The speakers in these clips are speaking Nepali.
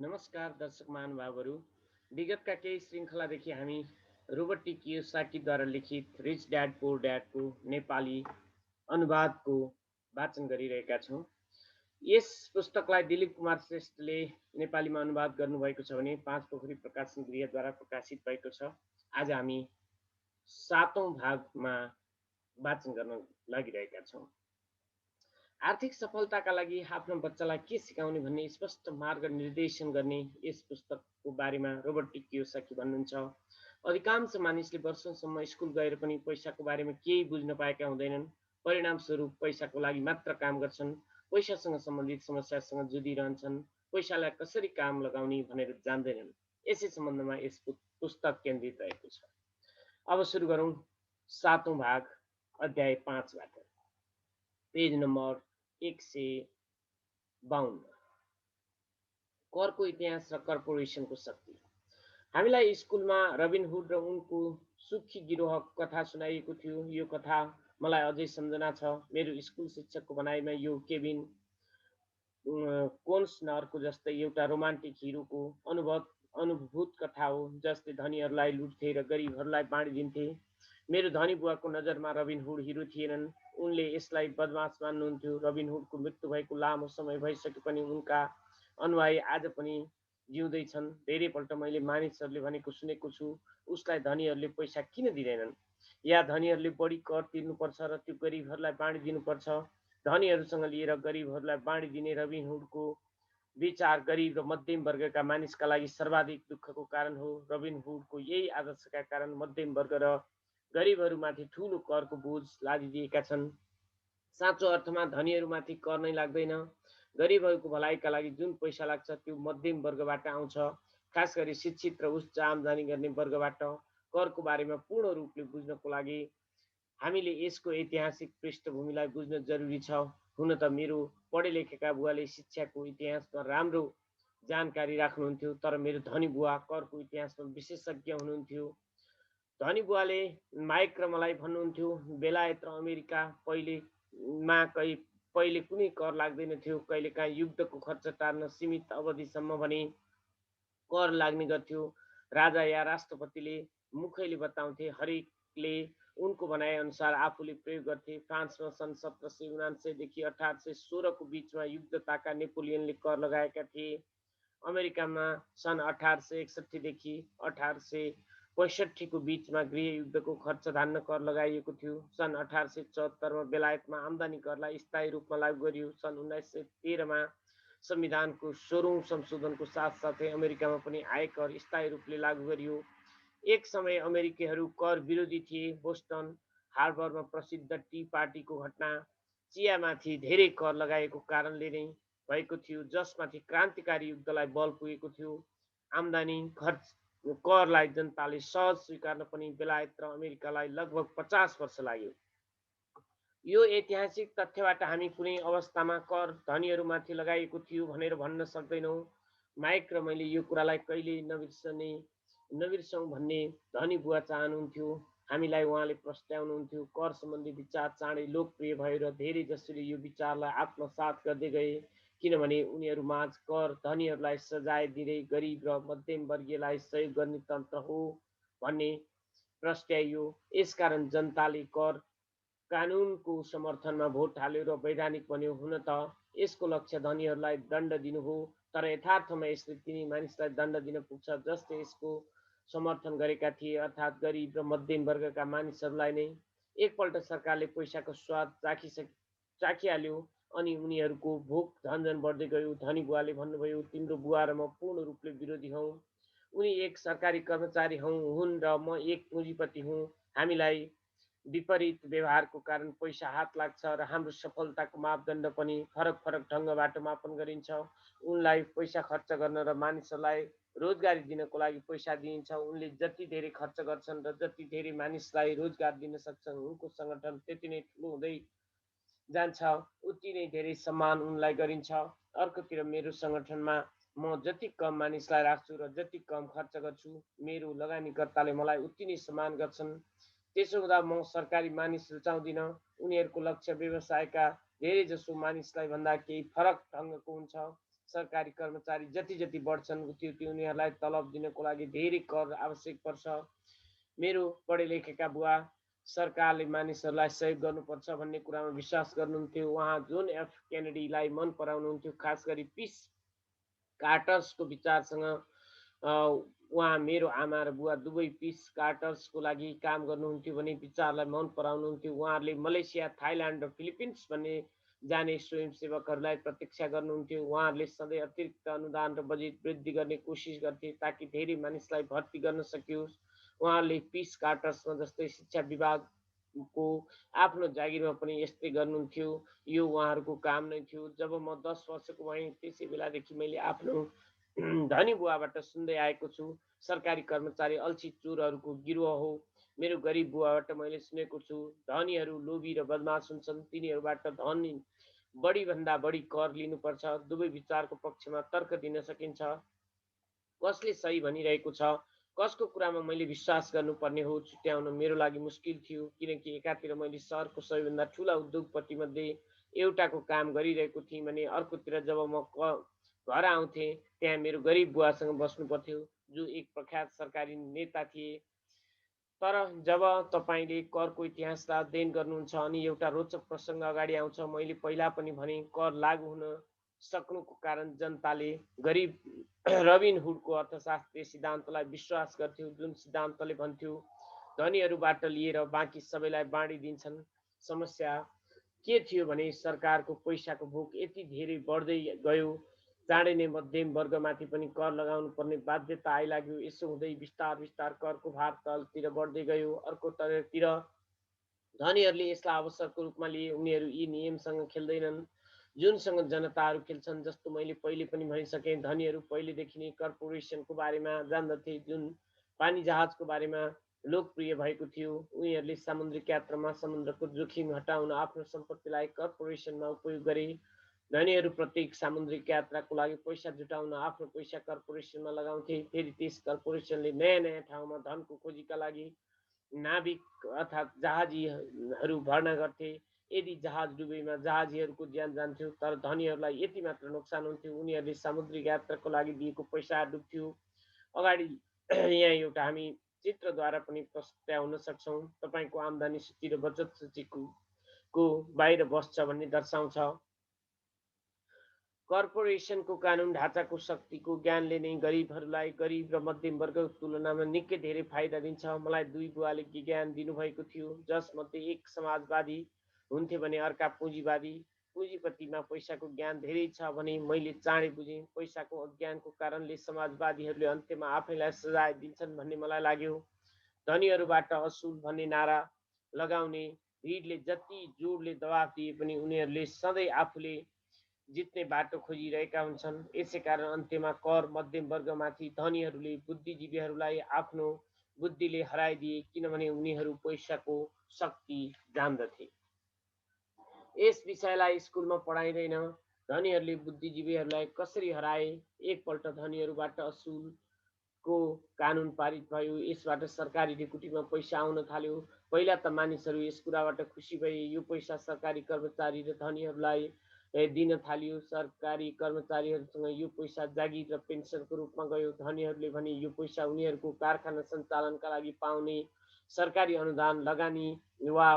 नमस्कार दर्शक महानुभावहरू। विगतका केही श्रृङ्खलादेखि हामी रोबर्ट टी कियोसाकीद्वारा लिखित रिच ड्याड पुअर ड्याडको नेपाली अनुवादको वाचन गरिरहेका छौँ। यस पुस्तकलाई दिलीप कुमार श्रेष्ठले नेपालीमा अनुवाद गर्नुभएको छ भने पाँच पोखरी प्रकाशन गृहद्वारा प्रकाशित भएको छ। आज हामी सातौँ भागमा वाचन गर्न लागिरहेका छौँ। आर्थिक सफलताका लागि आफ्नो बच्चालाई के सिकाउने भन्ने स्पष्ट मार्ग निर्देशन गर्ने यस पुस्तकको बारेमा रोबर्ट टी कियोसाकी भन्नुहुन्छ। अधिकांश मानिसले वर्षौंसम्म स्कुल गएर पनि पैसाको बारेमा केही बुझ्न पाएका हुँदैनन्। परिणामस्वरूप पैसाको लागि मात्र काम गर्छन्, पैसासँग सम्बन्धित समस्यासँग जुधिरहन्छन्, पैसालाई कसरी काम लगाउने भनेर जान्दैनन्। यसै सम्बन्धमा यस पुस्तक केन्द्रित रहेको छ। अब सुरु गरौँ सातौँ भाग अध्याय 5बाट। Page number 152। करको इतिहास र कर्पोरेसनको शक्ति। हामीलाई स्कुलमा रबिन हुड र उनको सुखी गिरोह कथा सुनाइएको थियो। यो कथा मलाई अझै सम्झना छ। मेरो स्कुल शिक्षकको भनाइमा यो केभिन कोन्सनरको जस्तै एउटा रोमान्टिक हिरोको अनुभूत कथा हो, जसले धनीहरूलाई लुट्थे र गरिबहरूलाई बाँडिदिन्थे। मेरो धनी बुवाको नजरमा रबिन हुड हिरो थिएनन्। उनले यसलाई बदमास मान्नुहुन्थ्यो। रबिन हुडको मृत्यु भएको लामो समय भइसके पनि उनका अनुयायी आज पनि जिउँदैछन्। धेरैपल्ट मैले मानिसहरूले भनेको सुनेको छु, उसलाई धनीहरूले पैसा किन दिँदैनन्, या धनीहरूले बढी कर तिर्नुपर्छ र त्यो गरिबहरूलाई बाँडिदिनुपर्छ। धनीहरूसँग लिएर गरिबहरूलाई बाँडिदिने रबिन हुडको विचार गरिब र मध्यम वर्गका मानिसका लागि सर्वाधिक दुःखको कारण हो। रबिन हुडको यही आदर्शका कारण मध्यम वर्ग र गरिबहरूमाथि ठूलो करको बोझ लादिदिएका छन्। साँचो अर्थमा धनीहरूमाथि कर नै लाग्दैन। गरिबहरूको भलाइका लागि जुन पैसा लाग्छ त्यो मध्यम वर्गबाट आउँछ, खास गरी शिक्षित र उच्च आमदानी गर्ने वर्गबाट। करको बारेमा पूर्ण रूपले बुझ्नको लागि हामीले यसको ऐतिहासिक पृष्ठभूमिलाई बुझ्न जरुरी छ। हुन त मेरो पढे लेखेका बुवाले शिक्षाको इतिहासमा राम्रो जानकारी राख्नुहुन्थ्यो, तर मेरो धनी बुवा करको इतिहासमा विशेषज्ञ हुनुहुन्थ्यो। धनी बुवाले माइक र मलाई भन्नुहुन्थ्यो, बेलायत र अमेरिका पहिले कुनै कर लाग्दैन थियो। कहिलेकाहीँ युद्धको खर्च टार्न सीमित अवधिसम्म भने कर लाग्ने गर्थ्यो। राजा या राष्ट्रपतिले मुखैले बताउँथे, हरेकले उनको भनाइ अनुसार आफूले प्रयोग गर्थे। फ्रान्समा सन् 1779 देखि 1816 को बीचमा युद्धताका नेपोलियनले कर लगाएका थिए। अमेरिकामा सन् 1861 देखि 1865 को बीचमा गृहयुद्धको खर्च धान्न कर लगाइएको थियो। सन् 1874 मा बेलायतमा आमदानी करलाई स्थायी रूपमा लागू गरियो। सन् 1913 मा संविधानको 16औं संशोधनको साथसाथै अमेरिकामा पनि आयकर स्थायी रूपले लागू गरियो। एक समय अमेरिकीहरू कर विरोधी थिए। बोस्टन हार्बरमा प्रसिद्ध टी पार्टीको घटना चियामाथि धेरै कर लगाएको कारणले नै भएको थियो, जसमाथि क्रान्तिकारी युद्धलाई बल पुगेको थियो। आमदानी खर्च करलाई जनताले सहज स्वीकार्न पनि बेलायत र अमेरिकालाई लगभग 50 वर्ष लाग्यो। यो ऐतिहासिक तथ्यबाट हामी कुनै अवस्थामा कर धनीहरूमाथि लगाइएको थियो भनेर भन्न सक्दैनौँ। माइक र मैले यो कुरालाई कहिल्यै नबिर्सौँ भन्ने धनी बुवा चाहनुहुन्थ्यो। हामीलाई उहाँले प्रस्ट्याउनुहुन्थ्यो। कर सम्बन्धी विचार चाँडै लोकप्रिय भयो र धेरै जसोले यो विचारलाई आत्मसात गर्दै गए, किनभने उनीहरूमाझ कर धनीहरूलाई सजाय दिँदै गरिब र मध्यम वर्गीयलाई सहयोग गर्ने तन्त्र हो भन्ने प्रस्ट्याइयो। यसकारण जनताले कर कानुनको समर्थनमा भोट हाल्यो र वैधानिक बन्यो। हुन त यसको लक्ष्य धनीहरूलाई दण्ड दिनु हो, तर यथार्थमा यसले तिनी मानिसलाई दण्ड दिन पुग्छ जसले यसको समर्थन गरेका थिए, अर्थात् गरिब र मध्यम वर्गका मानिसहरूलाई नै। एकपल्ट सरकारले पैसाको स्वाद चाखिहाल्यो अनि उनीहरूको भोक झन्झन बढ्दै गयो। धनी बुवाले भन्नुभयो, तिम्रो बुवा र म पूर्ण रूपले विरोधी हौँ। उनी एक सरकारी कर्मचारी हुन् र म एक पुँजीपति हुँ। हामीलाई विपरीत व्यवहारको कारण पैसा हात लाग्छ र हाम्रो सफलताको मापदण्ड पनि फरक फरक ढङ्गबाट मापन गरिन्छ। उनलाई पैसा खर्च गर्न र मानिसहरूलाई रोजगारी दिनको लागि पैसा दिइन्छ। उनले जति धेरै खर्च गर्छन् र जति धेरै मानिसलाई रोजगार दिन सक्छन्, उनको सङ्गठन त्यति नै ठुलो हुँदै जान्छ, उति नै धेरै सम्मान उनलाई गरिन्छ। अर्कोतिर मेरो सङ्गठनमा म जति कम मानिसलाई राख्छु र जति कम खर्च गर्छु, मेरो लगानीकर्ताले मलाई उति नै सम्मान गर्छन्। त्यसो हुँदा म सरकारी मानिस रुचाउँदिनँ। उनीहरूको लक्ष्य व्यवसायका धेरै जसो मानिसलाई भन्दा केही फरक ढङ्गको हुन्छ। सरकारी कर्मचारी जति जति बढ्छन् उति उनीहरूलाई तलब दिनको लागि धेरै कर आवश्यक पर्छ। मेरो पढे लेखेका बुवा सरकारले मानिसहरूलाई सहयोग गर्नुपर्छ भन्ने कुरामा विश्वास गर्नुहुन्थ्यो। उहाँ जोन एफ केनेडीलाई मन पराउनुहुन्थ्यो, खास गरी पिस कार्टर्सको विचारसँग। उहाँ मेरो आमा र बुवा दुवै पिस कार्टर्सको लागि काम गर्नुहुन्थ्यो भने विचारलाई मन पराउनुहुन्थ्यो। उहाँहरूले मलेसिया, थाइल्यान्ड र फिलिपिन्स भन्ने जाने स्वयंसेवकहरूलाई प्रतीक्षा गर्नुहुन्थ्यो। उहाँहरूले सधैँ अतिरिक्त अनुदान र बजेट वृद्धि गर्ने कोसिस गर्थे ताकि धेरै मानिसलाई भर्ती गर्न सकियोस्। उहाँहरूले पिस कार्टर्समा जस्तै शिक्षा विभागको आफ्नो जागिरमा पनि यस्तै गर्नुहुन्थ्यो। यो उहाँहरूको काम नै थियो। जब म 10 वर्षको भएँ त्यसै बेलादेखि मैले आफ्नो धनी बुवाबाट सुन्दै आएको छु, सरकारी कर्मचारी अल्छी चोरहरूको गिरोह हो। मेरो गरिब बुवाबाट मैले सुनेको छु, धनीहरू लोभी र बदमास हुन्छन्, तिनीहरूबाट धनी बढीभन्दा बढी कर लिनुपर्छ। दुवै विचारको पक्षमा तर्क दिन सकिन्छ। कसले सही भनिरहेको छ, कसको कुरामा मैले विश्वास गर्नुपर्ने हो छुट्याउन मेरो लागि मुस्किल थियो, किनकि एकातिर मैले सहरको सबैभन्दा ठुला उद्योगपति मध्ये एउटाको काम गरिरहेको थिएँ भने अर्कोतिर जब म घर आउँथेँ त्यहाँ मेरो गरिब बुवासँग बस्नु पर्थ्यो, जो एक प्रख्यात सरकारी नेता थिए। तर जब तपाईँले करको इतिहासलाई अध्ययन गर्नुहुन्छ अनि एउटा रोचक प्रसङ्ग अगाडि आउँछ। मैले पहिला पनि भने कर लागू हुन सक्नुको कारण जनताले गरिब रबिन हुडको अर्थशास्त्रीय सिद्धान्तलाई विश्वास गर्थ्यो, जुन सिद्धान्तले भन्थ्यो धनीहरूबाट लिएर बाँकी सबैलाई बाँडिदिन्छन्। समस्या के थियो भने सरकारको पैसाको भोक यति धेरै बढ्दै गयो, चाँडै नै मध्यम वर्गमाथि पनि कर लगाउनु पर्ने बाध्यता आइलाग्यो। यसो हुँदै बिस्तार बिस्तार करको भार तलतिर बढ्दै गयो। अर्कोतिर धनीहरूले यसलाई अवसरको रूपमा लिए। उनीहरू यी नियमसँग खेल्दैनन् जुनसँग जनताहरू खेल्छन्। जस्तो मैले पहिले पनि भनिसकेँ, धनीहरू पहिलेदेखि नै कर्पोरेसनको बारेमा जान्दथे, जुन पानी जहाजको बारेमा लोकप्रिय भएको थियो। उनीहरूले सामुद्रिक यात्रामा समुद्रको जोखिम हटाउन आफ्नो सम्पत्तिलाई कर्पोरेसनमा उपयोग गरे। धनीहरू प्रत्येक सामुद्रिक यात्राको लागि पैसा जुटाउन आफ्नो पैसा कर्पोरेसनमा लगाउँथे। फेरि त्यस कर्पोरेसनले नयाँ नयाँ ठाउँमा धनको खोजीका लागि नाविक अर्थात् जहाजीहरू भर्ना गर्थे। यदि जहाज डुबेमा जहाजीहरूको ज्यान जान्थ्यो, तर धनीहरूलाई यति मात्र नोक्सान हुन्थ्यो, उनीहरूले सामुद्रिक यात्राको लागि दिएको पैसा डुब्थ्यो। अगाडि यहाँ एउटा हामी चित्रद्वारा पनि प्रस्ताउन सक्छौँ। तपाईँको आम्दानी सूची र बचत सूचीको बाहिर बस्छ भन्ने दर्शाउँछ। कर्पोरेसनको कानुन ढाँचाको शक्तिको ज्ञानले नै गरिबहरूलाई गरिब र मध्यम वर्गको तुलनामा निकै धेरै फाइदा दिन्छ। मलाई दुई बुवाले ज्ञान दिनुभएको थियो, जसमध्ये एक समाजवादी हुन्थे भने अर्का पुँजीवादी। पुँजीपतिमा पैसाको ज्ञान धेरै छ भने मैले चाँडै बुझेँ पैसाको अज्ञानको कारणले समाजवादीहरूले अन्त्यमा आफैलाई सजाय दिन्छन् भन्ने मलाई लाग्यो। धनीहरूबाट असुल भन्ने नारा लगाउने भिडले जति जोडले दबाब दिए पनि उनीहरूले सधैँ आफूले जित्ने बाटो खोजिरहेका हुन्छन्। यसै कारण अन्त्यमा कर मध्यम वर्गमाथि धनीहरूले बुद्धिजीवीहरूलाई आफ्नो बुद्धिले हराइदिए, किनभने उनीहरू पैसाको शक्ति जान्दथे। यस विषयलाई स्कुलमा पढाइँदैन। धनीहरूले बुद्धिजीवीहरूलाई कसरी हराए। एकपल्ट धनीहरूबाट असुलको कानुन पारित भयो। यसबाट सरकारी ढिकुटीमा पैसा आउन थाल्यो। पहिला त मानिसहरू यस कुराबाट खुसी भए। यो पैसा सरकारी कर्मचारी र धनीहरूलाई दिन थालियो। सरकारी कर्मचारीहरूसँग यो पैसा जागिर र पेन्सनको रूपमा गयो। धनीहरूले भने यो पैसा उनीहरूको कारखाना सञ्चालनका लागि पाउने सरकारी अनुदान, लगानी वा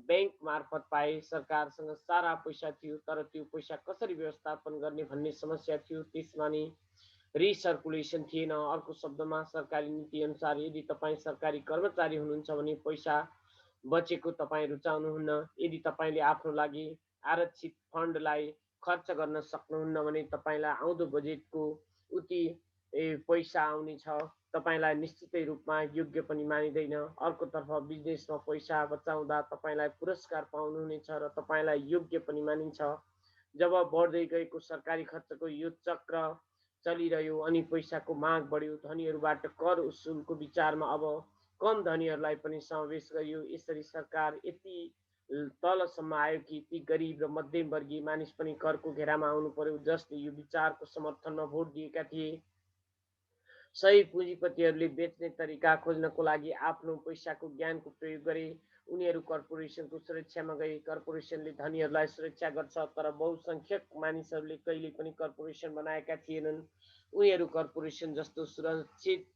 बैंक मार्फत पाए। सरकारसँग सारा पैसा थियो, तर त्यो पैसा कसरी व्यवस्थापन गर्ने भन्ने समस्या थियो। त्यसमा नि रिसर्कुलेसन थिएन। अर्को शब्दमा सरकारी नीति अनुसार यदि तपाईँ सरकारी कर्मचारी हुनुहुन्छ भने पैसा बचेको तपाईँ रुचाउनुहुन्न। यदि तपाईँले आफ्नो लागि आरक्षित फन्डलाई खर्च गर्न सक्नुहुन्न भने तपाईँलाई आउँदो बजेटको उति पैसा आउने छ। तपाईँलाई निश्चितै रूपमा योग्य पनि मानिँदैन। अर्कोतर्फ बिजनेसमा पैसा बचाउँदा तपाईँलाई पुरस्कार पाउनुहुनेछ र तपाईँलाई योग्य पनि मानिन्छ। जब बढ्दै गएको सरकारी खर्चको यो चक्र चलिरह्यो अनि पैसाको माग बढ्यो, धनीहरूबाट कर उसुलको विचारमा अब कम धनीहरूलाई पनि समावेश गरियो। यसरी सरकार यति तलसम्म आयो कि ती गरिब र मध्यम वर्गीय मानिस पनि करको घेरामा आउनु पर्यो, जसले यो विचारको समर्थनमा भोट दिएका थिए। सही पुँजीपतिहरूले बेच्ने तरिका खोज्नको लागि आफ्नो पैसाको ज्ञानको प्रयोग गरे। उनीहरू कर्पोरेसनको सुरक्षामा गई कर्पोरेसनले धनीहरूलाई सुरक्षा गर्छ, तर बहुसंख्यक मानिसहरूले कहिले पनि कर्पोरेसन बनाएका थिएनन्। उनीहरू कर्पोरेसन जस्तो सुरक्षित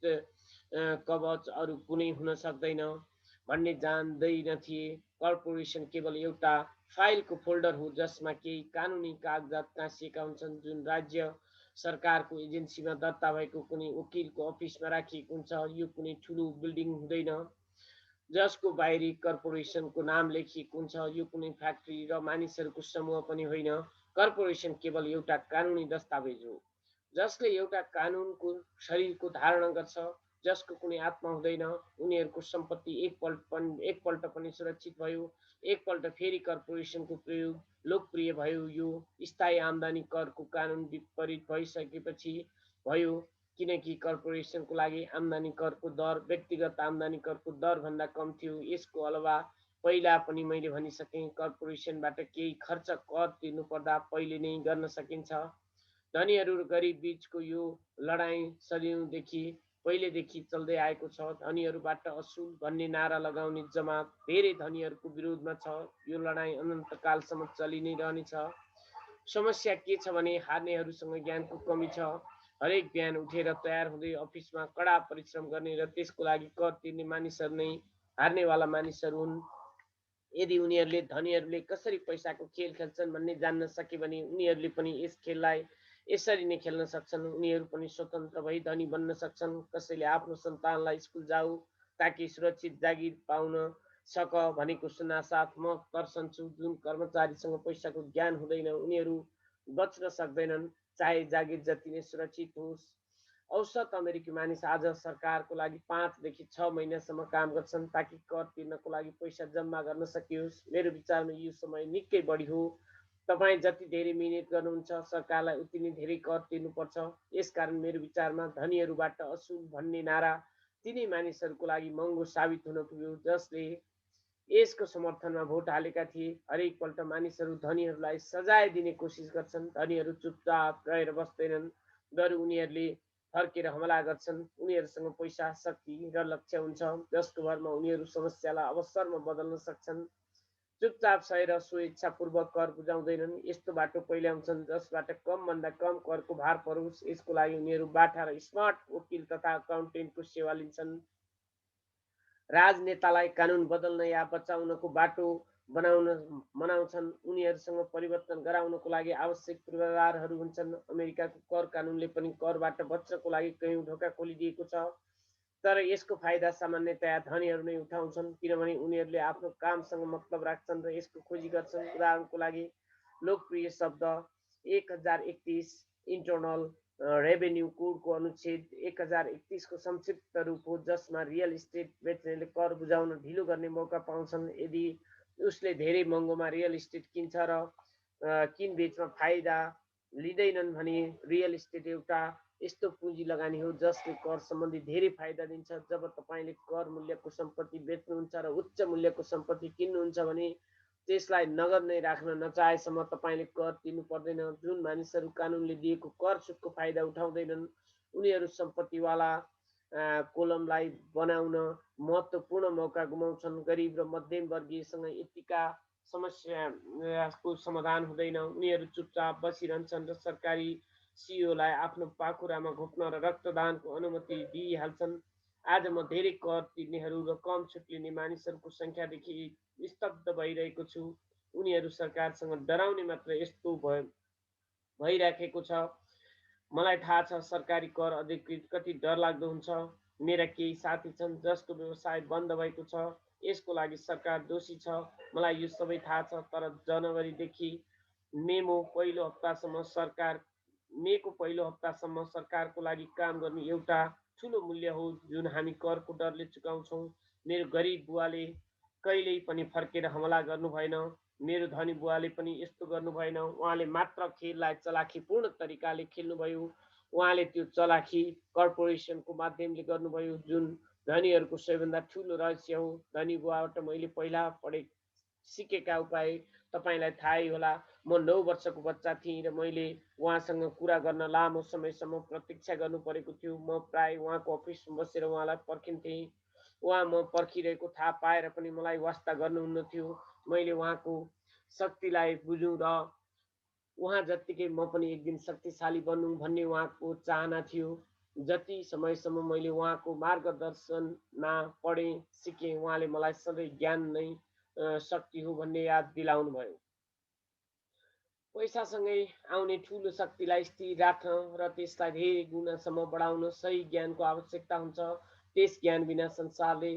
कवच अरू कुनै हुन सक्दैन भन्ने जान्दैनथे। कर्पोरेसन केवल एउटा फाइलको फोल्डर हो जसमा केही कानुनी कागजात टाँसिएका हुन्छन्, जुन राज्य सरकारको एजेन्सीमा दर्ता भएको कुनै वकिलको अफिसमा राखिएको हुन्छ। यो कुनै ठुलो बिल्डिङ हुँदैन जसको बाहिरी कर्पोरेसनको नाम लेखिएको हुन्छ। यो कुनै फ्याक्ट्री र मानिसहरूको समूह पनि होइन। कर्पोरेसन केवल एउटा कानुनी दस्तावेज हो जसले एउटा कानुनको शरीरको धारणा गर्छ, जसको कुनै आत्मा हुँदैन। उनीहरूको सम्पत्ति एकपल्ट पनि सुरक्षित भयो। एकपल्ट फेरि कर्पोरेसनको प्रयोग लोकप्रिय भयो। यो स्थायी आम्दानी करको कानुन विपरीत भइसकेपछि भयो, किनकि कर्पोरेसनको लागि आम्दानी करको दर व्यक्तिगत आम्दानी करको दरभन्दा कम थियो। यसको अलावा पहिला पनि मैले भनिसकेँ, कर्पोरेसनबाट केही खर्च कर तिर्नुपर्दा पहिले नै गर्न सकिन्छ। धनीहरू र गरिब बीचको यो लडाईँ सदियौँदेखि पहिलेदेखि चल्दै आएको छ। धनीहरूबाट असुल भन्ने नारा लगाउने जमात धेरै धनीहरूको विरोधमा छ। यो लडाईँ अनन्तकालसम्म चलि नै रहनेछ। समस्या के छ भने हार्नेहरूसँग ज्ञानको कमी छ। हरेक बिहान उठेर तयार हुँदै अफिसमा कडा परिश्रम गर्ने र त्यसको लागि कर तिर्ने मानिसहरू नै हार्नेवाला मानिसहरू हुन्। यदि उनीहरूले धनीहरूले कसरी पैसाको खेल खेल्छन् भन्ने जान्न सके भने उनीहरूले पनि यस खेललाई यसरी नै खेल्न सक्छन्। उनीहरू पनि स्वतन्त्र भई धनी बन्न सक्छन्। कसैले आफ्नो सन्तानलाई स्कुल जाऊ ताकि सुरक्षित जागिर पाउन सक भनेको सुन्नासाथ म तर्सन्छु। जुन कर्मचारीसँग पैसाको ज्ञान हुँदैन उनीहरू बच्न सक्दैनन्, चाहे जागिर जति नै सुरक्षित होस्। औसत अमेरिकी मानिस आज सरकारको लागि 5 देखि 6 महिनासम्म काम गर्छन् ताकि कर तिर्नको लागि पैसा जम्मा गर्न सकियोस्। मेरो विचारमा यो समय निकै बढी हो। तपाईँ जति धेरै मिहिनेत गर्नुहुन्छ सरकारलाई उति नै धेरै कर तिर्नुपर्छ। यसकारण मेरो विचारमा धनीहरूबाट असुल भन्ने नारा तिनै मानिसहरूको लागि महँगो साबित हुन पुग्यो जसले यसको समर्थनमा भोट हालेका थिए। हरेकपल्ट मानिसहरू धनीहरूलाई सजाय दिने कोसिस गर्छन्। धनीहरू चुपचाप रहेर बस्दैनन्, बरु उनीहरूले फर्केर हमला गर्छन्। उनीहरूसँग पैसा, शक्ति र लक्ष्य हुन्छ जसको भरमा उनीहरू समस्यालाई अवसरमा बदल्न सक्छन्। चुपचाप सहेर स्वेच्छापूर्वक कर बुझाउँदैनन्। यस्तो बाटो पहिल्याउँछन् जसबाट कमभन्दा कम करको भार परोस्। यसको लागि उनीहरू बाठा र स्मार्ट वकिल तथा अकाउन्टेन्टको सेवा लिन्छन्। राजनेतालाई कानुन बदल्न या बचाउनको बाटो मनाउँछन्। उनीहरूसँग परिवर्तन गराउनको लागि आवश्यक पूर्वाधारहरू हुन्छन्। अमेरिकाको कर कानुनले पनि करबाट बच्नको लागि कयौं ढोका खोलिदिएको छ, तर यसको फाइदा सामान्यतया धनीहरू नै उठाउँछन्, किनभने उनीहरूले आफ्नो कामसँग मतलब राख्छन् र यसको खोजी गर्छन्। उदाहरणको लागि लोकप्रिय शब्द 1031 इन्टर्नल रेभेन्यू कोडको अनुच्छेद 1031 को संक्षिप्त रूप हो, जसमा रियल इस्टेट बेच्नेले कर बुझाउन ढिलो गर्ने मौका पाउँछन् यदि उसले धेरै महँगोमा रियल इस्टेट किन्छ र किनबेचमा फाइदा लिँदैनन् भने। रियल इस्टेट एउटा यस्तो पुँजी लगानी हो जसले कर सम्बन्धी धेरै फाइदा दिन्छ। जब तपाईँले कर मूल्यको सम्पत्ति बेच्नुहुन्छ र उच्च मूल्यको सम्पत्ति किन्नुहुन्छ भने त्यसलाई नगद नै राख्न नचाहेसम्म तपाईँले कर तिर्नु पर्दैन। जुन मानिसहरू कानुनले दिएको कर छुटको फाइदा उठाउँदैनन् उनीहरू सम्पत्तिवाला कोलमलाई बनाउन महत्त्वपूर्ण मौका गुमाउँछन्। गरिब र मध्यम वर्गीयसँग यतिका समस्याको समाधान हुँदैन। उनीहरू चुपचाप बसिरहन्छन् र सरकारी सिओलाई आफ्नो पाखुरामा घोप्न र रक्तदानको अनुमति दिइहाल्छन्। आज म धेरै कर तिर्नेहरू र कम छुट लिने मानिसहरूको सङ्ख्यादेखि स्तब्ध भइरहेको छु। उनीहरू सरकारसँग डराउने मात्र यस्तो भइराखेको छ। मलाई थाहा छ सरकारी कर अधिकृत कति डरलाग्दो हुन्छ। मेरा केही साथी छन् जसको व्यवसाय बन्द भएको छ। यसको लागि सरकार दोषी छ, मलाई यो सबै थाहा छ। तर जनवरीदेखि मेको पहिलो हप्तासम्म सरकारको लागि काम गर्नु एउटा ठुलो मूल्य हो जुन हामी करको डरले चुकाउँछौँ। मेरो गरिब बुवाले कहिल्यै पनि फर्केर हमला गर्नु भएन। मेरो धनी बुवाले पनि यस्तो गर्नु भएन। उहाँले मात्र खेललाई चलाखीपूर्ण तरिकाले खेल्नुभयो। उहाँले त्यो चलाखी कर्पोरेसनको माध्यमले गर्नुभयो, जुन धनीहरूको सबैभन्दा ठुलो रहस्य हो। धनी बुवाबाट मैले पहिला सिकेका उपाय तपाईँलाई थाहै होला। म 9 वर्षको बच्चा थिएँ र मैले उहाँसँग कुरा गर्न लामो समयसम्म प्रतीक्षा गर्नु परेको थियो। म प्राय उहाँको अफिसमा बसेर उहाँलाई पर्खिन्थेँ। उहाँ म पर्खिरहेको थाहा पाएर पनि मलाई वास्ता गर्नुहुन्न थियो। मैले उहाँको शक्तिलाई बुझौँ र उहाँ जत्तिकै म पनि एक दिन शक्तिशाली बन्नु भन्ने उहाँको चाहना थियो। जति समयसम्म मैले उहाँको मार्गदर्शनमा पढेँ सिकेँ, उहाँले मलाई सधैँ ज्ञान नै शक्ति हो भन्ने याद दिलाउनु भयो। पैसासँगै आउने ठुलो शक्तिलाई स्थिर राख्न र त्यसलाई धेरै गुणासम्म बढाउन सही ज्ञानको आवश्यकता हुन्छ। त्यस ज्ञान बिना संसारले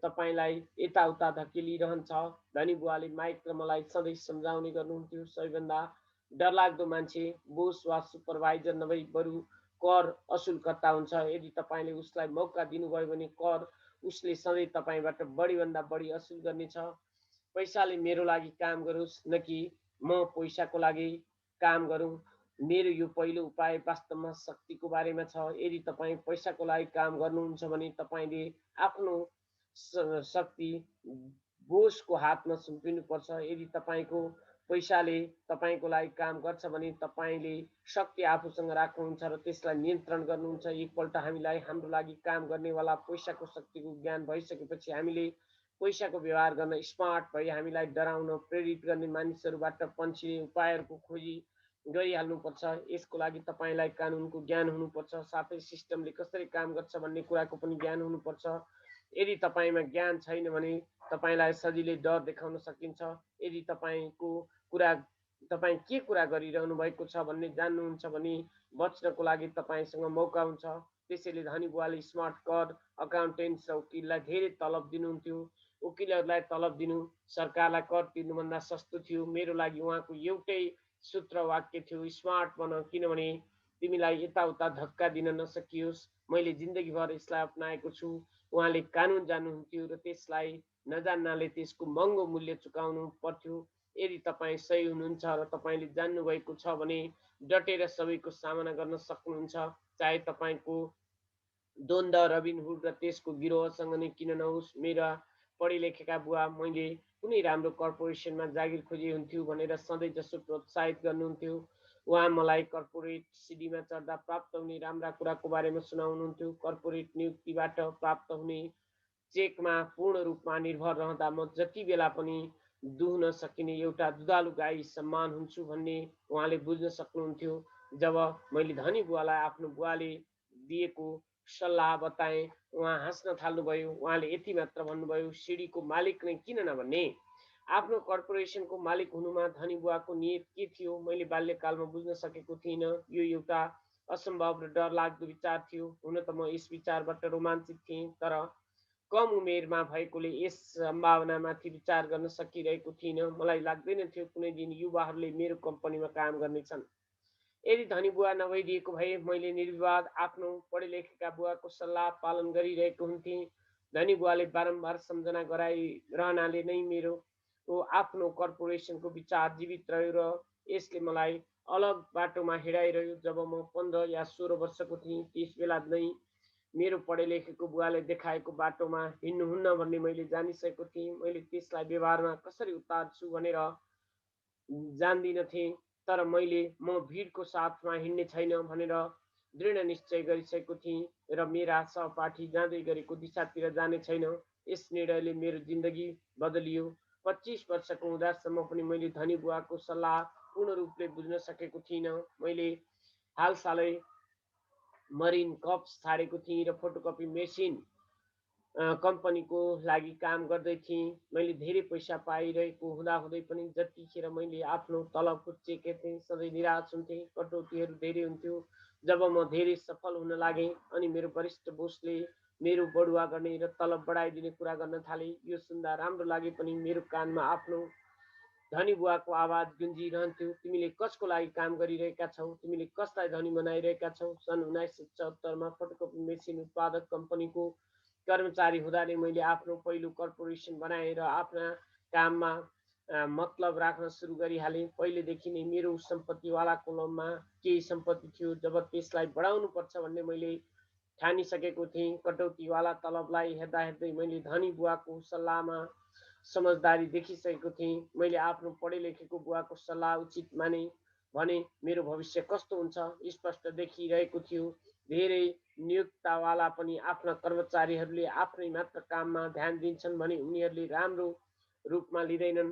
तपाईँलाई यताउता धकेलिरहन्छ। धनी बुवाले माइक र मलाई सधैँ सम्झाउने गर्नुहुन्थ्यो, सबैभन्दा डरलाग्दो मान्छे बोस वा सुपरभाइजर नभई बरु कर असुलकर्ता हुन्छ। यदि तपाईँले उसलाई मौका दिनुभयो भने कर उसले सधैँ तपाईँबाट बढीभन्दा बढी असुल गर्नेछ। पैसाले मेरो लागि काम गरोस् न कि म पैसाको लागि काम गरौँ। मेरो यो पहिलो उपाय वास्तवमा शक्तिको बारेमा छ। यदि तपाईँ पैसाको लागि काम गर्नुहुन्छ भने तपाईँले आफ्नो शक्ति बोसको हातमा सुम्पिनुपर्छ। यदि तपाईँको पैसाले तपाईँको लागि काम गर्छ भने तपाईँले शक्ति आफूसँग राख्नुहुन्छ र त्यसलाई नियन्त्रण गर्नुहुन्छ। एकपल्ट हामीलाई हाम्रो लागि काम गर्नेवाला पैसाको शक्तिको ज्ञान भइसकेपछि हामीले पैसाको व्यवहार गर्न स्मार्ट भई हामीलाई डराउन प्रेरित गर्ने मानिसहरूबाट पन्छिने उपायहरूको खोजी गरिहाल्नुपर्छ। यसको लागि तपाईँलाई कानुनको ज्ञान हुनुपर्छ, साथै सिस्टमले कसरी काम गर्छ भन्ने कुराको पनि ज्ञान हुनुपर्छ। यदि तपाईँमा ज्ञान छैन भने तपाईँलाई सजिलै डर देखाउन सकिन्छ। यदि तपाईँ के कुरा गरिरहनु भएको छ भन्ने जान्नुहुन्छ भने बच्नको लागि तपाईँसँग मौका हुन्छ। त्यसैले धनी बुवाले स्मार्ट कर अकाउन्टेन्ट्स र वकिललाई धेरै तलब दिनुहुन्थ्यो। वकिलहरूलाई तलब दिनु सरकारलाई कर तिर्नुभन्दा सस्तो थियो। मेरो लागि उहाँको एउटै सूत्र वाक्य थियो, स्मार्ट बन, किनभने तिमीलाई यताउता धक्का दिन नसकियोस्। मैले जिन्दगीभर यसलाई अपनाएको छु। उहाँले कानुन जान्नुहुन्थ्यो र त्यसलाई नजान्नाले त्यसको महँगो मूल्य चुकाउनु पर्थ्यो। यदि तपाईँ सही हुनुहुन्छ र तपाईँले जान्नुभएको छ भने डटेर सबैको सामना गर्न सक्नुहुन्छ, चाहे तपाईँको द्वन्द रबिनहुड र त्यसको गिरोहसँग नै किन नहोस्। मेरा पढे लेखेका बुवा मैले कुनै राम्रो कर्पोरेसनमा जागिर खोजे हुन्थ्यो भनेर सधैँ जसो प्रोत्साहित गर्नुहुन्थ्यो। उहाँ मलाई कर्पोरेट सिडीमा चढ्दा प्राप्त हुने राम्रा कुराको बारेमा सुनाउनुहुन्थ्यो। कर्पोरेट नियुक्तिबाट प्राप्त हुने चेकमा पूर्ण रूपमा निर्भर रहँदा म जति बेला पनि दुहुन सकिने एउटा दुधालु गाई सम्मान हुन्छु भन्ने उहाँले बुझ्न सक्नुहुन्थ्यो। जब मैले धनी बुवालाई आफ्नो बुवाले दिएको सल्लाह बताएँ, उहाँ हाँस्न थाल्नुभयो। उहाँले यति मात्र भन्नुभयो, सिडीको मालिक नै किन नभन्ने। आफ्नो कर्पोरेसनको मालिक हुनुमा धनी बुवाको नियत के थियो मैले बाल्यकालमा बुझ्न सकेको थिइनँ। यो एउटा असम्भव र डरलाग्दो विचार थियो। हुन त म यस विचारबाट रोमाञ्चित थिएँ, तर कम उमेरमा भएकोले यस सम्भावनामाथि विचार गर्न सकिरहेको थिइनँ। मलाई लाग्दैन थियो कुनै दिन युवाहरूले मेरो कम्पनीमा काम गर्नेछन्। यदि धनी बुवा नभइदिएको भए मैले निर्विवाद आफ्नो पढे लेखेका बुवाको सल्लाह पालन गरिरहेको हुन्थेँ। धनी बुवाले बारम्बार सम्झना गराइरहनाले नै मेरो आफ्नो कर्पोरेसनको विचार जीवित रह्यो र यसले मलाई अलग बाटोमा हिँडाइरह्यो। जब म 15 या 16 वर्षको थिएँ त्यस बेला नै मेरो पढे लेखेको बुवाले देखाएको बाटोमा हिँड्नुहुन्न भन्ने मैले जानिसकेको थिएँ। मैले त्यसलाई व्यवहारमा कसरी उतार्छु भनेर जान्दिनथेँ, तर मैले म भिडको साथमा हिँड्ने छैन भनेर दृढ निश्चय गरिसकेको थिएँ र मेरा सहपाठी जाँदै गरेको दिशातिर जाने छैन। यस निर्णयले मेरो जिन्दगी बदलियो। 25 वर्षको हुँदासम्म पनि मैले धनी बुवाको सल्लाह पूर्ण रूपले बुझ्न सकेको थिइनँ। मैले हालसालै मरिन कप्स छाडेको थिएँ र फोटोकपी मेसिन कम्पनीको लागि काम गर्दै थिएँ। मैले धेरै पैसा पाइरहेको हुँदाहुँदै पनि जतिखेर मैले आफ्नो तलबको चेक हेर्थेँ सधैँ निराश हुन्थेँ। कटौतीहरू धेरै हुन्थ्यो। जब म धेरै सफल हुन लागेँ अनि मेरो वरिष्ठ बोसले मेरो बढुवा गर्ने र तलब बढाइदिने कुरा गर्न थाले, यो सुन्दा राम्रो लागे पनि मेरो कानमा आफ्नो धनी बुवाको आवाज गुन्जिरहन्थ्यो, तिमीले कसको लागि काम गरिरहेका छौ, तिमीले कसलाई धनी बनाइरहेका छौ। सन् 1974मा फोटोकपी मेसिन उत्पादक कम्पनीको कर्मचारी हुँदा नै मैले आफ्नो पहिलो कर्पोरेसन बनाएँ र आफ्ना काममा मतलब राख्न सुरु गरिहालेँ। पहिलेदेखि नै मेरो सम्पत्तिवाला कोलममा केही सम्पत्ति थियो। जब त्यसलाई बढाउनु पर्छ भन्ने मैले ठानिसकेको थिएँ। कटौतीवाला तलबलाई हेर्दा हेर्दै मैले धनी बुवाको सल्लाहमा समझदारी देखिसकेको थिएँ। मैले आफ्नो पढे लेखेको बुवाको सल्लाह उचित माने। भने मेरो भविष्य कस्तो हुन्छ स्पष्ट देखिरहेको थियो। धेरै नियोक्तावाला पनि आफ्ना कर्मचारीहरूले आफ्नै मात्र काममा ध्यान दिन्छन् भने उनीहरूले राम्रो रूपमा लिँदैनन्।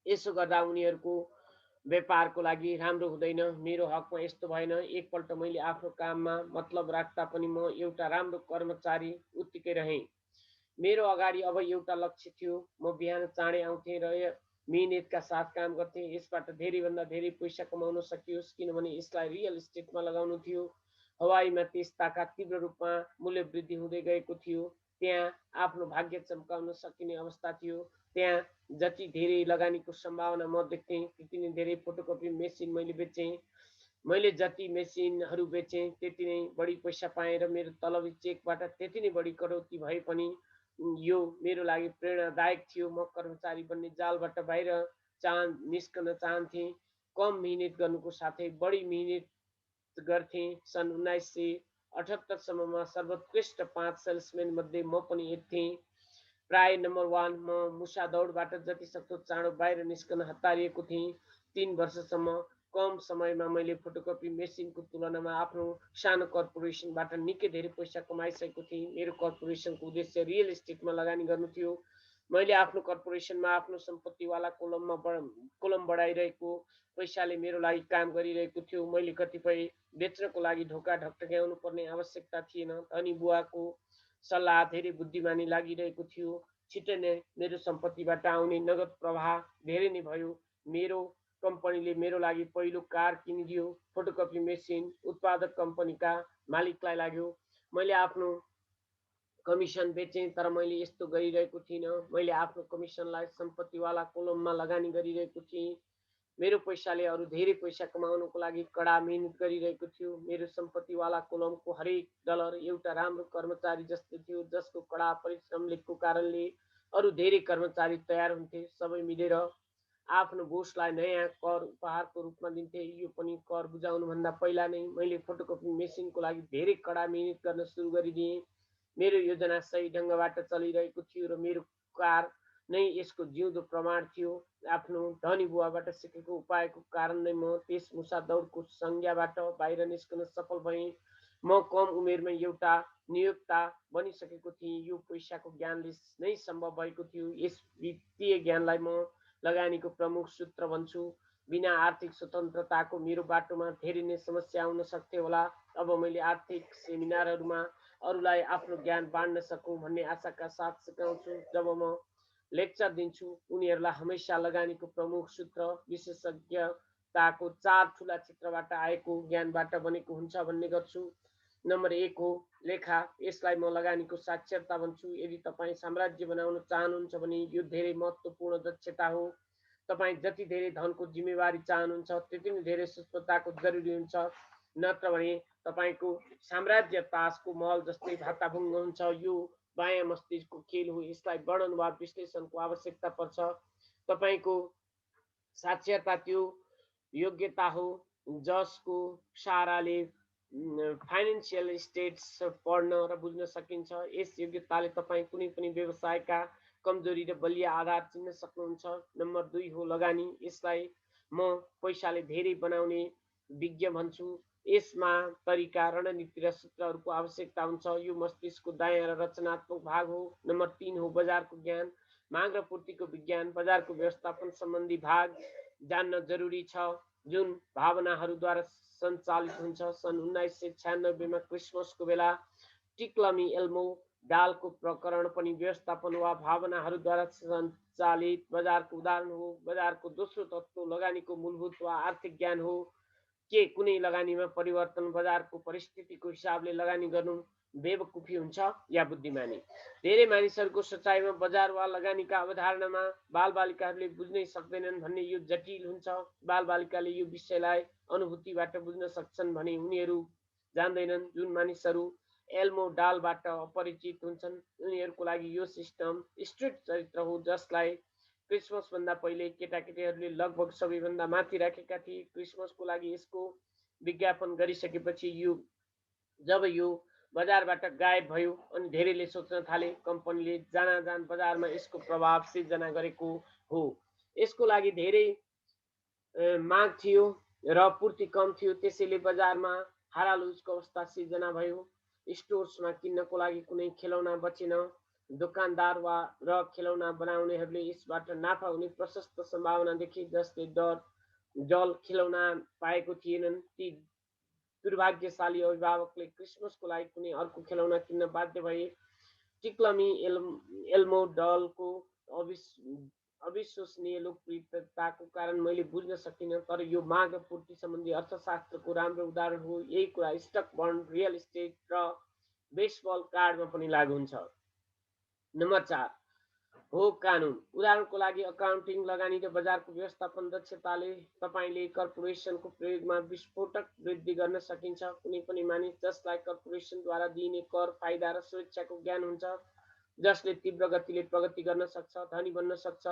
यसो गर्दा उनीहरूको व्यापारको लागि राम्रो हुँदैन। मेरो हकमा यस्तो भएन। एकपल्ट मैले आफ्नो काममा मतलब राख्दा पनि म एउटा राम्रो कर्मचारी उत्तिकै रहेँ। मेरो अगाडि अब एउटा लक्ष्य थियो। म बिहान चाँडै आउँथेँ र मिहिनेतका साथ काम गर्थेँ। यसबाट धेरैभन्दा धेरै पैसा कमाउन सकियोस्, किनभने यसलाई रियल इस्टेटमा लगाउनु थियो। हवाईमा त्यस्ताका तीव्र रूपमा मूल्य वृद्धि हुँदै गएको थियो। त्यहाँ आफ्नो भाग्य चम्काउन सकिने अवस्था थियो। त्यहाँ जति धेरै लगानीको सम्भावना म देख्थेँ, त्यति नै धेरै फोटोकपी मेसिन मैले बेचेँ। मैले जति मेसिनहरू बेचेँ त्यति नै बढी पैसा पाएँ र मेरो तलबी चेकबाट त्यति नै बढी कटौती भए पनि यो मेरो लागि प्रेरणादायक थियो। म कर्मचारी बन्ने जालबाट बाहिर निस्कन चाहन्थेँ। कम मिहिनेत गर्नुको साथै बढी मिहिनेत गर्थेँ। सन् 1978सम्ममा सर्वोत्कृष्ट 5 सेल्सम्यान मध्ये म पनि एक थिएँ। प्राय नम्बर 1। म मुसा दौडबाट जतिसक्दो चाँडो बाहिर निस्कन हतारिएको थिएँ। 3 वर्षसम्म कम समयमा मैले फोटोकपी मेसिनको तुलनामा आफ्नो सानो कर्पोरेसनबाट निकै धेरै पैसा कमाइसकेको थिएँ। मेरो कर्पोरेसनको उद्देश्य रियल इस्टेटमा लगानी गर्नु थियो। मैले आफ्नो कर्पोरेसनमा आफ्नो सम्पत्तिवाला कोलम बढाइरहेको पैसाले मेरो लागि काम गरिरहेको थियो। मैले कतिपय बेच्नको लागि ढोका ढकढक्याउनु पर्ने आवश्यकता थिएन। धनी बुवाको सल्लाह धेरै बुद्धिमानी लागिरहेको थियो। छिट्टै नै मेरो सम्पत्तिबाट आउने नगद प्रवाह धेरै नै भयो। मेरो कम्पनीले मेरो लागि पहिलो कार किनिदियो। फोटोकपी मेसिन उत्पादक कम्पनीका मालिकलाई लाग्यो मैले आफ्नो कमिसन बेचेँ, तर मैले यस्तो गरिरहेको थिइनँ। मैले आफ्नो कमिसनलाई सम्पत्तिवाला कोलममा लगानी गरिरहेको थिएँ। मेरो पैसाले अरू धेरै पैसा कमाउनको लागि कडा मिहिनेत गरिरहेको थियो। मेरो सम्पत्तिवाला कोलमको हरेक डलर एउटा राम्रो कर्मचारी जस्तो थियो, जसको कडा परिश्रमको कारणले अरू धेरै कर्मचारी तयार हुन्थे। सबै मिलेर आफ्नो बोसलाई नयाँ कर उपहारको रूपमा दिन्थे। यो पनि कर बुझाउनुभन्दा पहिला नै मैले फोटोकपी मेसिनको लागि धेरै कडा मिहिनेत गर्न सुरु गरिदिएँ। मेरो योजना सही ढङ्गबाट चलिरहेको थियो र मेरो कार नै यसको जिउँदो प्रमाण थियो। आफ्नो धनी बुवाबाट सिकेको उपायको कारण नै म त्यस मुसा दौडको संज्ञाबाट बाहिर निस्कन सफल भएँ। म कम उमेरमै एउटा नियोक्ता बनिसकेको थिएँ। यो पैसाको ज्ञानले नै सम्भव भएको थियो। यस वित्तीय ज्ञानलाई म लगानीको प्रमुख सूत्र भन्छु। बिना आर्थिक स्वतन्त्रताको मेरो बाटोमा धेरै नै समस्या आउन सक्थे होला। अब मैले आर्थिक सेमिनारहरूमा अरूलाई आफ्नो ज्ञान बाँड्न सकौँ भन्ने आशाका साथ सिकाउँछु। जब म लेक्चर दिन्छु, उनीहरूलाई हमेसा लगानीको प्रमुख सूत्र विशेषज्ञताको 4 ठुला क्षेत्रबाट आएको ज्ञानबाट बनेको हुन्छ भन्ने गर्छु। नम्बर 1 हो लेखा। यसलाई म लगानीको साक्षरता भन्छु। यदि तपाईँ साम्राज्य बनाउन चाहनुहुन्छ भने यो धेरै महत्त्वपूर्ण दक्षता हो। तपाईँ जति धेरै धनको जिम्मेवारी चाहनुहुन्छ, त्यति नै धेरै सूक्ष्मताको जरुरी हुन्छ। नत्र भने तपाईँको साम्राज्य तासको महल जस्तै भाताभुङ्ग हुन्छ। यो बायाँ मस्तिष्कको खेल हो। यसलाई वर्णन वा विश्लेषणको आवश्यकता पर्छ। तपाईँको साक्षरता त्यो योग्यता हो जसको सहाराले फाइनेन्सियल स्टेट्स पढ्न र बुझ्न सकिन्छ। यस योग्यताले तपाईँ कुनै पनि व्यवसायका कमजोरी र बलिया आधार चिन्न सक्नुहुन्छ। नम्बर 2 हो लगानी। यसलाई म पैसाले धेरै बनाउने विज्ञ भन्छु। यसमा तरिका, रणनीति र सूत्रहरूको आवश्यकता हुन्छ। यो मस्तिष्कको दायाँ र रचनात्मक भाग हो। नम्बर 3 हो बजारको ज्ञान। माग र पूर्तिको विज्ञान, बजारको व्यवस्थापन सम्बन्धी भाग जान्न जरुरी छ, जुन भावनाहरूद्वारा सञ्चालित हुन्छ। सन् 1996मा क्रिसमसको बेला टिक्लमी एल्मो डालको प्रकरण पनि व्यवस्थापन वा भावनाहरूद्वारा सञ्चालित बजारको उदाहरण हो। बजारको दोस्रो तत्त्व लगानीको मूलभूत वा आर्थिक ज्ञान हो। के कुनै लगानीमा परिवर्तन बजारको परिस्थितिको हिसाबले लगानी गर्नु बेवकुफी हुन्छ या बुद्धिमानी? धेरै मानिसहरूको सोचाइमा बजार वा लगानीका अवधारणामा बालबालिकाहरूले बुझ्नै सक्दैनन् भन्ने यो जटिल हुन्छ। बालबालिकाले यो विषयलाई अनुभूतिबाट बुझ्न सक्छन् भने उनीहरू जान्दैनन्। जुन मानिसहरू एल्मो डालबाट अपरिचित हुन्छन्, उनीहरूको लागि यो सिस्टम स्ट्रिट चरित्र हो, जसलाई क्रिसमसभन्दा पहिले केटाकेटीहरूले लगभग सबैभन्दा माथि राखेका थिए। क्रिसमसको लागि यसको विज्ञापन गरिसकेपछि जब यो बजारबाट गायब भयो अनि धेरैले सोच्न थाले कम्पनीले जानाजान बजारमा यसको प्रभाव सिर्जना गरेको हो। यसको लागि धेरै माग थियो। र पूर्ति कम थियो, त्यसैले बजारमा हारालुजको अवस्था सिर्जना भयो। स्टोर्समा किन्नको लागि कुनै खेलौना बचेन। दोकानदार र खेलौना बनाउनेहरूले यसबाट नाफा हुने प्रशस्त सम्भावना देखे, जसले डल खेलौना पाएको थिएनन्। ती दुर्भाग्यशाली अभिभावकले क्रिसमसको लागि कुनै अर्को खेलौना किन्न बाध्य भए। टिक्लमी एल्मो डलको अविश्वसनीय लोकप्रियताको कारण मैले बुझ्न सकिनँ, तर यो माग र पूर्ति सम्बन्धी अर्थशास्त्रको राम्रो उदाहरण हो। यही कुरा स्टक, बन्ड, रियल इस्टेट र बेसबल कार्डमा पनि लागू हुन्छ। नम्बर 4 हो कानुन। उदाहरणको लागि अकाउन्टिङ, लगानी र बजारको व्यवस्थापन दक्षताले तपाईँले कर्पोरेसनको प्रयोगमा विस्फोटक वृद्धि गर्न सकिन्छ। कुनै पनि मानिस जसलाई कर्पोरेसनद्वारा दिइने कर, फाइदा र सुरक्षाको ज्ञान हुन्छ, जसले तीव्र गतिले प्रगति गर्न सक्छ, धनी बन्न सक्छ,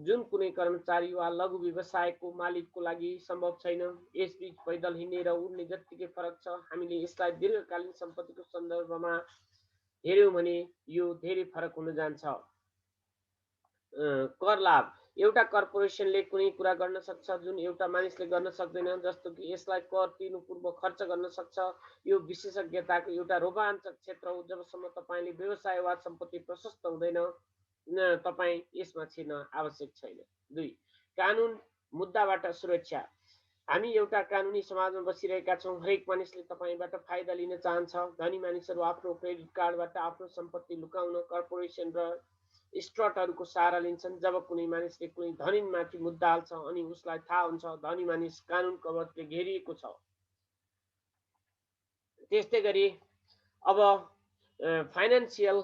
जुन कुनै कर्मचारी वा लघु व्यवसायको मालिकको लागि सम्भव छैन। यसबीच पैदल हिँड्ने र उड्ने जत्तिकै फरक छ। हामीले यसलाई दीर्घकालीन सम्पत्तिको सन्दर्भमा हेर्यौँ भने यो धेरै फरक हुन जान्छ। कर लाभ। एउटा कर्पोरेसनले कुनै कुरा गर्न सक्छ जुन एउटा मानिसले गर्न सक्दैन, जस्तो कि यसलाई कर तिर्नु पूर्व खर्च गर्न सक्छ। यो विशेषज्ञताको एउटा रोमाञ्चक क्षेत्र हो। जबसम्म तपाईँले व्यवसाय वा सम्पत्ति प्रशस्त हुँदैन, तपाईँ यसमा छिर्न आवश्यक छैन। 2 कानुन मुद्दाबाट सुरक्षा। हामी एउटा कानुनी समाजमा बसिरहेका छौँ। हरेक मानिसले तपाईँबाट फाइदा लिन चाहन्छ। धनी मानिसहरू आफ्नो क्रेडिट कार्डबाट आफ्नो सम्पत्ति लुकाउन कर्पोरेसन र स्ट्रटहरूको सहारा लिन्छन्। जब कुनै मानिसले कुनै धनीमाथि मुद्दा हाल्छ अनि उसलाई थाहा हुन्छ धनी मानिस कानुन कवचले घेरिएको छ। त्यस्तै गरी अब फाइनान्सियल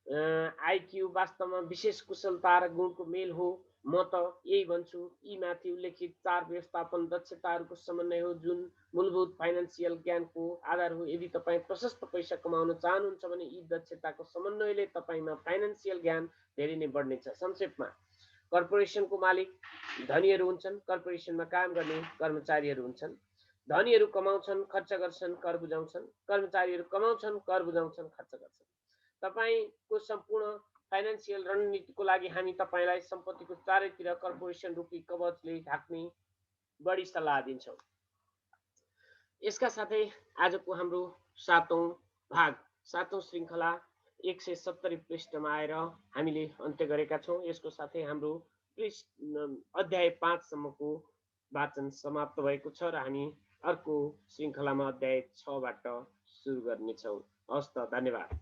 आइक्यू वास्तवमा विशेष कुशलता र गुणको मेल हो। म त यही भन्छु, यी माथि उल्लेखित 4 व्यवस्थापन दक्षताहरूको समन्वय हो जुन मूलभूत फाइनान्सियल ज्ञानको आधार हो। यदि तपाईँ प्रशस्त पैसा कमाउन चाहनुहुन्छ भने यी दक्षताको समन्वयले तपाईँमा फाइनान्सियल ज्ञान धेरै नै बढ्नेछ। संक्षेपमा, कर्पोरेसनको मालिक धनीहरू हुन्छन्, कर्पोरेसनमा काम गर्ने कर्मचारीहरू हुन्छन्। धनीहरू कमाउँछन्, खर्च गर्छन्, कर बुझाउँछन्। कर्मचारीहरू कमाउँछन्, कर बुझाउँछन्, खर्च गर्छन्। तपाईँको सम्पूर्ण फाइनान्सियल रणनीतिको लागि हामी तपाईँलाई सम्पत्तिको चारैतिर कर्पोरेसन रूपी कवचले ढाक्ने बढी सल्लाह दिन्छौँ। यसका साथै आजको हाम्रो 7औं भाग, 7औं श्रृङ्खला 170 पृष्ठमा आएर हामीले अन्त्य गरेका छौँ। यसको साथै हाम्रो अध्याय 5 सम्मको वाचन समाप्त भएको छ र हामी अर्को श्रृङ्खलामा अध्याय 6 बाट सुरु गर्नेछौँ। हवस् त, धन्यवाद।